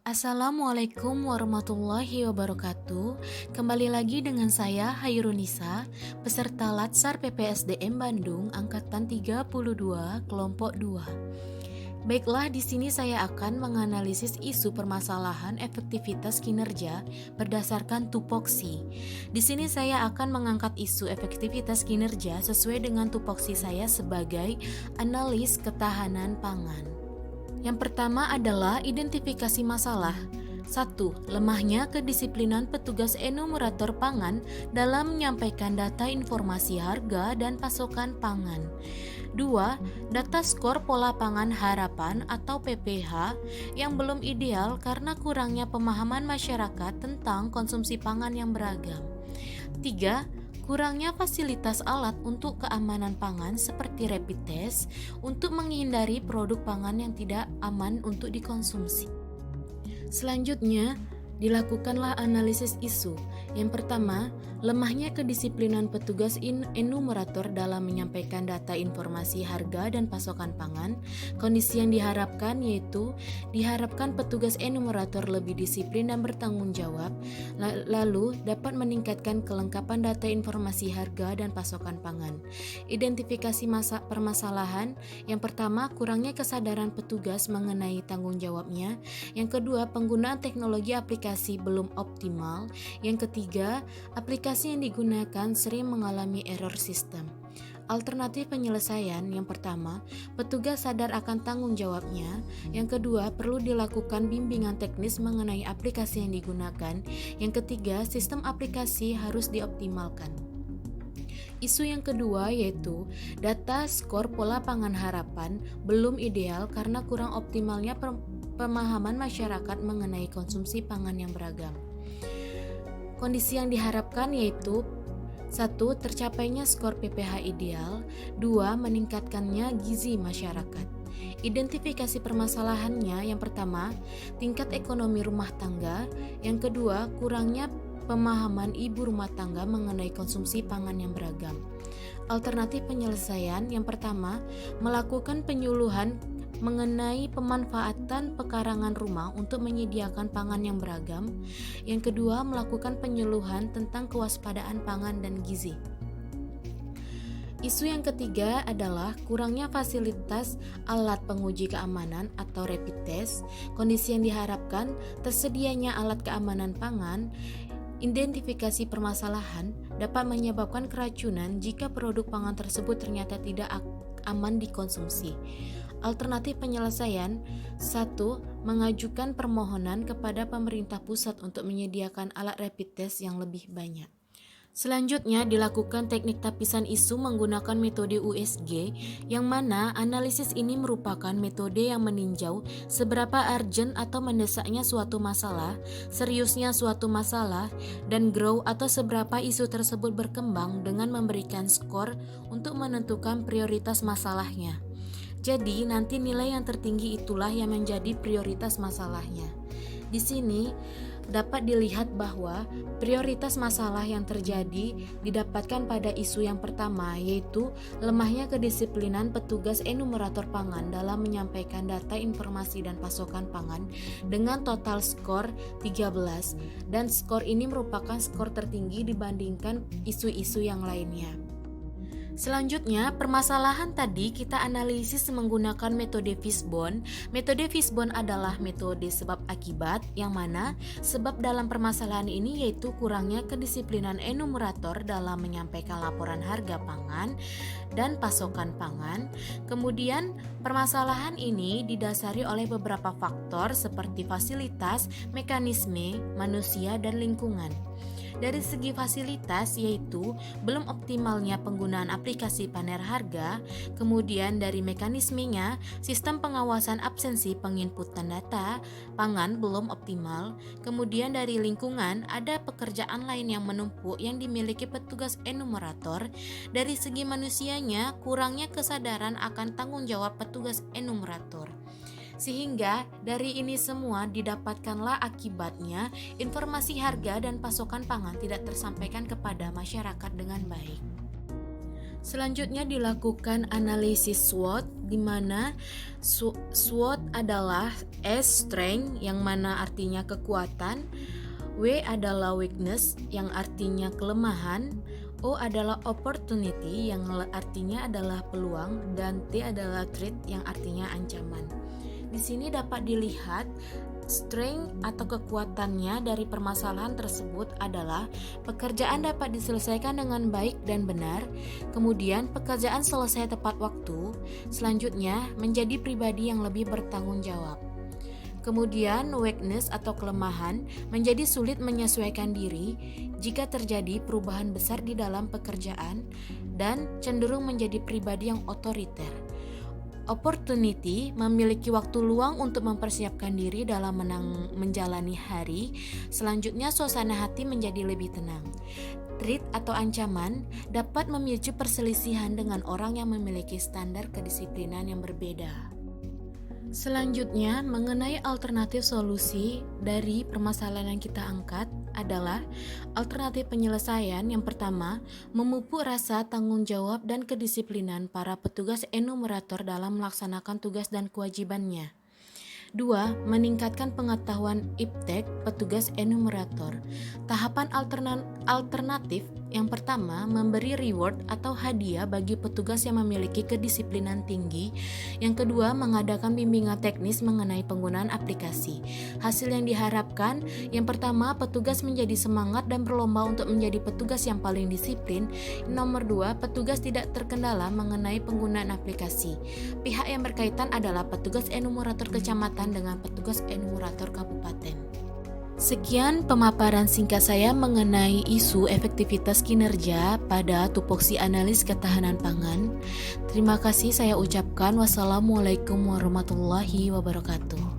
Assalamualaikum warahmatullahi wabarakatuh. Kembali lagi dengan saya Hairunisa, peserta Latsar PPSDM Bandung angkatan 32 kelompok 2. Baiklah, di sini saya akan menganalisis isu permasalahan efektivitas kinerja berdasarkan tupoksi. Di sini saya akan mengangkat isu efektivitas kinerja sesuai dengan tupoksi saya sebagai analis ketahanan pangan. Yang pertama adalah identifikasi masalah. 1. Lemahnya kedisiplinan petugas enumerator pangan dalam menyampaikan data informasi harga dan pasokan pangan. 2. Data skor pola pangan harapan atau PPH yang belum ideal karena kurangnya pemahaman masyarakat tentang konsumsi pangan yang beragam. 3. Kurangnya fasilitas alat untuk keamanan pangan seperti rapid test untuk menghindari produk pangan yang tidak aman untuk dikonsumsi. Selanjutnya, dilakukanlah analisis isu. Yang pertama, lemahnya kedisiplinan petugas enumerator dalam menyampaikan data informasi harga dan pasokan pangan. Kondisi yang diharapkan yaitu diharapkan petugas enumerator lebih disiplin dan bertanggung jawab, lalu dapat meningkatkan kelengkapan data informasi harga dan pasokan pangan. Identifikasi permasalahan. Yang pertama, kurangnya kesadaran petugas mengenai tanggung jawabnya. Yang kedua, penggunaan teknologi aplikasi belum optimal. Yang ketiga, aplikasi yang digunakan sering mengalami error sistem. Alternatif penyelesaian. Yang pertama, petugas sadar akan tanggung jawabnya. Yang kedua, perlu dilakukan bimbingan teknis mengenai aplikasi yang digunakan. Yang ketiga, sistem aplikasi harus dioptimalkan. Isu yang kedua yaitu data skor pola pangan harapan belum ideal karena kurang optimalnya pemahaman masyarakat mengenai konsumsi pangan yang beragam. Kondisi yang diharapkan yaitu 1. Tercapainya skor PPH ideal. 2. Meningkatkannya gizi masyarakat. Identifikasi permasalahannya. Yang pertama, tingkat ekonomi rumah tangga. Yang kedua, kurangnya pemahaman ibu rumah tangga mengenai konsumsi pangan yang beragam. Alternatif penyelesaian. Yang pertama, melakukan penyuluhan mengenai pemanfaatan pekarangan rumah untuk menyediakan pangan yang beragam. Yang kedua, melakukan penyuluhan tentang kewaspadaan pangan dan gizi. Isu yang ketiga adalah kurangnya fasilitas alat penguji keamanan atau rapid test. Kondisi yang diharapkan tersedianya alat keamanan pangan. Identifikasi permasalahan dapat menyebabkan keracunan jika produk pangan tersebut ternyata tidak aman dikonsumsi. Alternatif penyelesaian. 1. Mengajukan permohonan kepada pemerintah pusat untuk menyediakan alat rapid test yang lebih banyak. Selanjutnya dilakukan teknik tapisan isu menggunakan metode USG, yang mana analisis ini merupakan metode yang meninjau seberapa urgent atau mendesaknya suatu masalah, seriusnya suatu masalah, dan grow atau seberapa isu tersebut berkembang dengan memberikan skor untuk menentukan prioritas masalahnya. Jadi nanti nilai yang tertinggi itulah yang menjadi prioritas masalahnya. Di sini dapat dilihat bahwa prioritas masalah yang terjadi didapatkan pada isu yang pertama, yaitu lemahnya kedisiplinan petugas enumerator pangan dalam menyampaikan data informasi dan pasokan pangan dengan total skor 13, dan skor ini merupakan skor tertinggi dibandingkan isu-isu yang lainnya. Selanjutnya, permasalahan tadi kita analisis menggunakan metode Fishbone. Metode Fishbone adalah metode sebab akibat, yang mana sebab dalam permasalahan ini yaitu kurangnya kedisiplinan enumerator dalam menyampaikan laporan harga pangan dan pasokan pangan. Kemudian, permasalahan ini didasari oleh beberapa faktor seperti fasilitas, mekanisme, manusia, dan lingkungan. Dari segi fasilitas yaitu belum optimalnya penggunaan aplikasi paner harga, kemudian dari mekanismenya sistem pengawasan absensi penginputan data pangan belum optimal, kemudian dari lingkungan ada pekerjaan lain yang menumpuk yang dimiliki petugas enumerator, dari segi manusianya kurangnya kesadaran akan tanggung jawab petugas enumerator. Sehingga dari ini semua didapatkanlah akibatnya informasi harga dan pasokan pangan tidak tersampaikan kepada masyarakat dengan baik. Selanjutnya dilakukan analisis SWOT, di mana SWOT adalah S strength yang mana artinya kekuatan, W adalah weakness yang artinya kelemahan, O adalah opportunity yang artinya adalah peluang, dan T adalah threat yang artinya ancaman. Di sini dapat dilihat strength atau kekuatannya dari permasalahan tersebut adalah pekerjaan dapat diselesaikan dengan baik dan benar, kemudian pekerjaan selesai tepat waktu, selanjutnya menjadi pribadi yang lebih bertanggung jawab. Kemudian weakness atau kelemahan menjadi sulit menyesuaikan diri jika terjadi perubahan besar di dalam pekerjaan dan cenderung menjadi pribadi yang otoriter. Opportunity memiliki waktu luang untuk mempersiapkan diri dalam menjalani hari. Selanjutnya suasana hati menjadi lebih tenang. Threat atau ancaman dapat memicu perselisihan dengan orang yang memiliki standar kedisiplinan yang berbeda. Selanjutnya, mengenai alternatif solusi dari permasalahan yang kita angkat adalah alternatif penyelesaian. Yang pertama, memupuk rasa tanggung jawab dan kedisiplinan para petugas enumerator dalam melaksanakan tugas dan kewajibannya. 2. Meningkatkan pengetahuan iptek petugas enumerator. Tahapan alternatif yang pertama, memberi reward atau hadiah bagi petugas yang memiliki kedisiplinan tinggi. Yang kedua, mengadakan bimbingan teknis mengenai penggunaan aplikasi. Hasil yang diharapkan, yang pertama, petugas menjadi semangat dan berlomba untuk menjadi petugas yang paling disiplin. Nomor 2, petugas tidak terkendala mengenai penggunaan aplikasi. Pihak yang berkaitan adalah petugas enumerator kecamatan dengan petugas enumerator kabupaten. Sekian pemaparan singkat saya mengenai isu efektivitas kinerja pada tupoksi analis ketahanan pangan. Terima kasih saya ucapkan. Wassalamualaikum warahmatullahi wabarakatuh.